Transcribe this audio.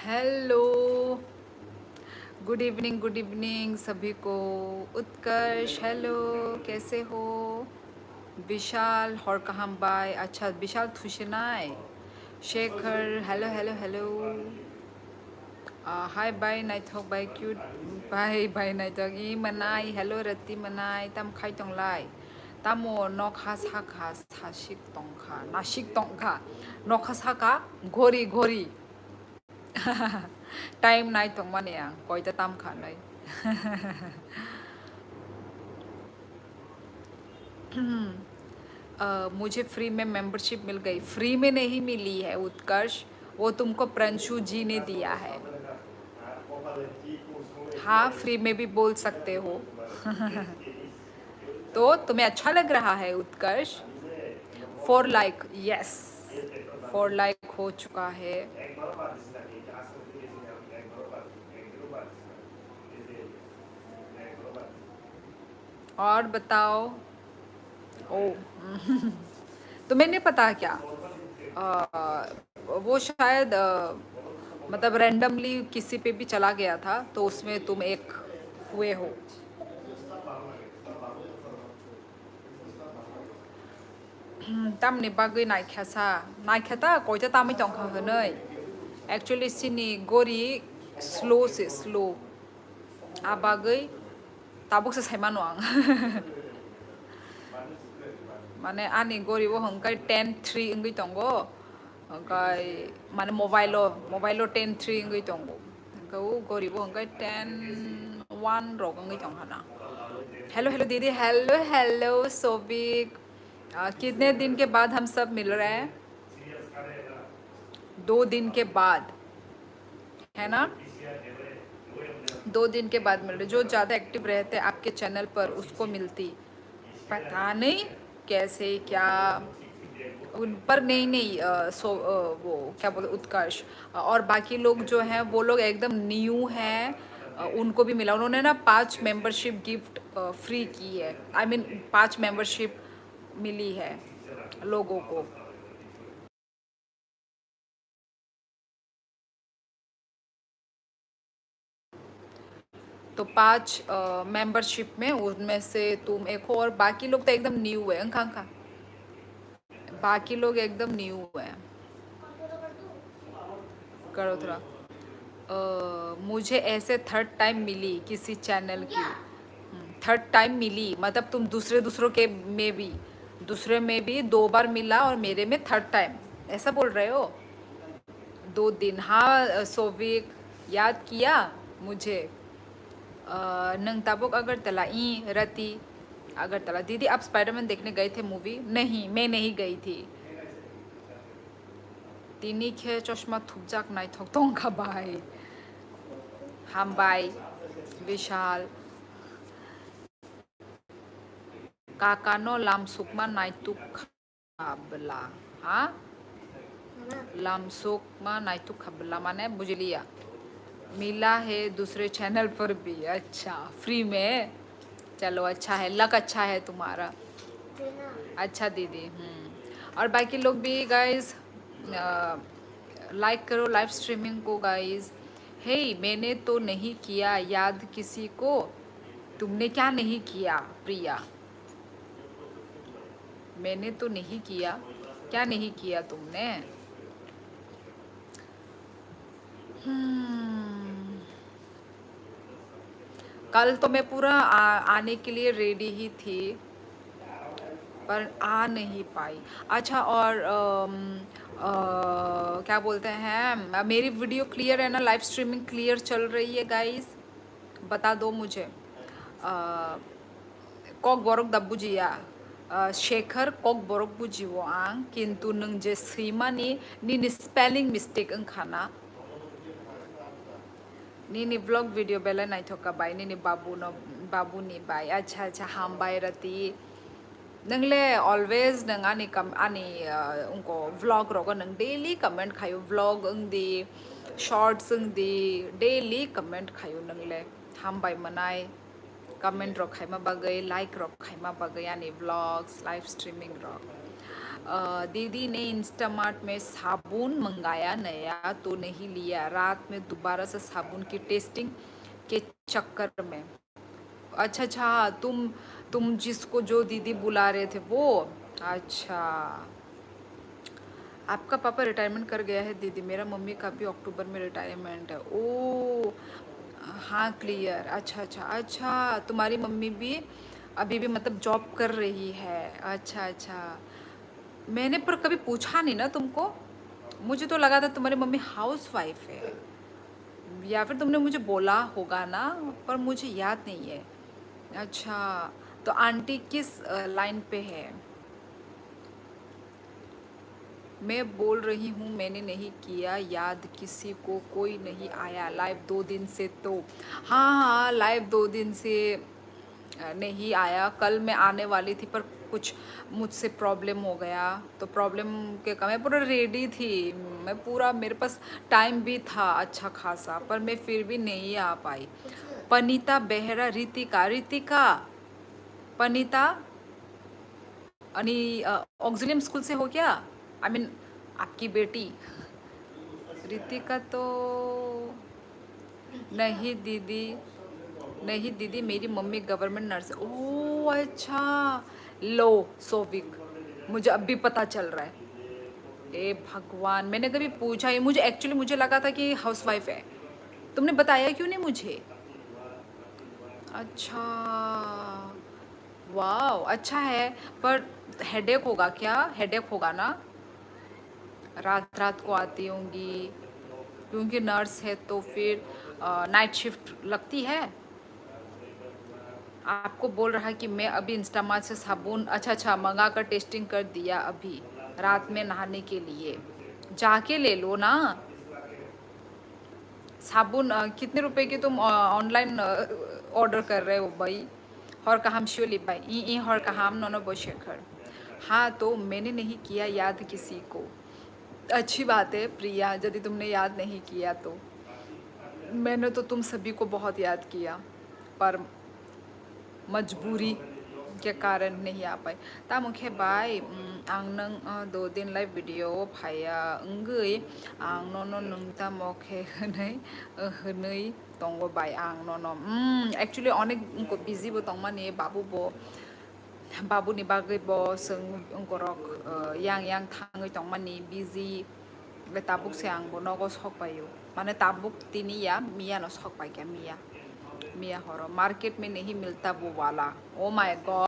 Hello, good evening सभी को। उत्कर्ष hello, कैसे हो? विशाल हॉर बाय। अच्छा विशाल थुशनाय। Shekhar hello hello hello. Hi bye नाइथक बाय क्यूट बाय नाइथक ई मनाय हेलो रत्ती मनाय तम खाई तंगलाय तामो नखा साखा साशिक तंखा नाशिक तंखा नखा साखा घोरी घोरी टाइम नाइट थोंग माने आं कयता ताम खानाय मुझे फ्री में मेंबरशिप मिल गई। फ्री में नहीं मिली है उत्कर्ष, वो तुमको प्रंशु जी ने दिया है। हाँ फ्री में भी बोल सकते हो तो तुम्हें अच्छा लग रहा है उत्कर्ष? 4 लाइक यस, 4 लाइक हो चुका है। और बताओ। ओ तुम्हें नहीं पता क्या? वो शायद मतलब रैंडमली किसी पे भी चला गया था तो उसमें तुम एक हुए हो। तामने बागै नायखासा नायखाता कयता तामै दंखा हनै एक्चुअली सिनी गोरी स्लो से स्लो आ बागै ताबुकसे साइमा नो आं माने आनि गोरिबो हंकाय 10-3 इंगै दंगो हंकाय माने मोबाइलो 10-3 इंगै दंगो हंकाय गोरिबो हंकाय 10-1 रग इंगै दंहाना। हेलो हेलो दीदी, हेलो हेलो सोबिक। कितने दिन के बाद हम सब मिल रहे हैं? 2 दिन के बाद, है ना? 2 दिन के बाद मिल रहे। जो ज़्यादा एक्टिव रहते आपके चैनल पर उसको मिलती। पता नहीं कैसे क्या उन पर नहीं वो क्या बोलते उत्कर्ष और बाकी लोग जो हैं वो लोग एकदम न्यू हैं। उनको भी मिला। उन्होंने ना 5 मेंबरशिप गिफ्ट फ्री की है। आई मीन 5 मेंबरशिप मिली है लोगों को। तो 5 मेंबरशिप में उनमें से तुम एक हो और बाकी लोग तो एकदम न्यू है। अंखा अंखा बाकी लोग एकदम न्यू है। करो थोड़ा। मुझे ऐसे थर्ड टाइम मिली किसी चैनल की। थर्ड टाइम मिली मतलब तुम दूसरों के में भी, दूसरे में भी 2 बार मिला और मेरे में थर्ड टाइम, ऐसा बोल रहे हो? 2 दिन, हाँ सोविक याद किया मुझे। नंग ताबुक अगरतला ई रति अगरतला। दीदी आप स्पाइडरमैन देखने गए थे मूवी? नहीं मैं नहीं गई थी। तिनी खे चश्मा थुपजाक नाई थोक का भाई हम बाई विशाल काकानो लामसुकमा नाइतुक खाबला। हाँ लामसुकमा नाइतुक खाबला माने बुझलिया मिला है दूसरे चैनल पर भी। अच्छा फ्री में, चलो अच्छा है, लक अच्छा है तुम्हारा। अच्छा दीदी। और बाकी लोग भी गाइस लाइक करो लाइव स्ट्रीमिंग को गाइस। हे मैंने तो नहीं किया याद किसी को। तुमने क्या नहीं किया प्रिया? मैंने तो नहीं किया, क्या नहीं किया तुमने? हम्म, कल तो मैं पूरा आने के लिए रेडी ही थी पर आ नहीं पाई। अच्छा और क्या बोलते हैं, मेरी वीडियो क्लियर है ना? लाइव स्ट्रीमिंग क्लियर चल रही है गाइस? बता दो मुझे। कक बरक दाबुजिया शेखर कक बरक बुजिवो आं किंतु नों जे सैमानि निनि स्पेलिंग मिस्टेक ओंखाना निनी ब्लॉग वीडियो बेला नाइथका बाय निनी बाबूनी बाय। अच्छा अच्छा हामबाय रति नंगले ऑलवेज नंग आनी कम आनी उनको व्लॉग रोगो नंग डेली कमेंट खायो व्लॉग अंदी शॉर्ट्स अंदी डेली कमेंट खायो नंगले हामबाय मनाय कमेंट रो खाइमा बागै लाइक रो खाइमा बागै आनी व्लॉग्स लाइव स्ट्रीमिंग रो दीदी ने इंस्टामार्ट में साबुन मंगाया नया तो नहीं लिया, रात में दोबारा से साबुन की टेस्टिंग के चक्कर में। अच्छा अच्छा, तुम जिसको जो दीदी बुला रहे थे वो। अच्छा, आपका पापा रिटायरमेंट कर गया है दीदी, मेरा मम्मी का भी अक्टूबर में रिटायरमेंट है। ओ हाँ क्लियर, अच्छा अच्छा अच्छा, तुम्हारी मम्मी भी अभी भी मतलब जॉब कर रही है। अच्छा अच्छा, मैंने पर कभी पूछा नहीं ना तुमको, मुझे तो लगा था तुम्हारी मम्मी हाउस वाइफ है, या फिर तुमने मुझे बोला होगा ना, पर मुझे याद नहीं है। अच्छा, तो आंटी किस लाइन पे है? मैं बोल रही हूँ मैंने नहीं किया याद किसी को, कोई नहीं आया लाइव 2 दिन से तो। हाँ हाँ, लाइव 2 दिन से नहीं आया। कल मैं आने वाली थी पर कुछ मुझसे प्रॉब्लम हो गया, तो प्रॉब्लम के का मैं पूरा रेडी थी, मैं पूरा मेरे पास टाइम भी था अच्छा खासा, पर मैं फिर भी नहीं आ पाई। पनीता बेहरा, रितिका रितिका, पनीता अनि ऑक्सिलियम स्कूल से हो क्या? आई मीन आपकी बेटी रितिका तो नहीं दीदी, नहीं दीदी, मेरी मम्मी गवर्नमेंट नर्स है। ओह अच्छा, लो सोविक, मुझे अब भी पता चल रहा है। ए भगवान, मैंने कभी पूछा ही, मुझे एक्चुअली मुझे लगा था कि हाउस वाइफ है। तुमने बताया क्यों नहीं मुझे? अच्छा, वाह अच्छा है, पर हेडेक होगा क्या? हेडेक होगा ना, रात रात को आती होंगी, क्योंकि नर्स है तो फिर नाइट शिफ्ट लगती है। आपको बोल रहा है कि मैं अभी इंस्टामार्ट से साबुन अच्छा अच्छा मंगा कर टेस्टिंग कर दिया अभी, रात में नहाने के लिए। जाके ले लो ना साबुन। कितने रुपए की तुम ऑनलाइन ऑर्डर कर रहे हो भाई? हर काम शिवली भाई ई हर काम नोनो बोशेखर। हाँ तो मैंने नहीं किया याद किसी को। अच्छी बात है प्रिया, यदि तुमने याद नहीं किया तो। मैंने तो तुम सभी को बहुत याद किया, पर मजबूरी के कारण नहीं आ पाए। तामुखे बाय आं नों 2 दिन लाइव भिडिअ फाया ओंगै आं न नोंता मखे हनै हनै दंग बाय आं न एक्चुअली अनेक उनको बिजिबो दंमानि बाबुबो बाबुनि बागैबो जों उनगरक yang yang थाङै दंमानि बिजि le tabuk se ang bono go sok payo माने ताबुक तिनी या मिया न sok पाई क्या मिया, मिया हरो मार्केट में नहीं मिलता वो वाला। Oh my God.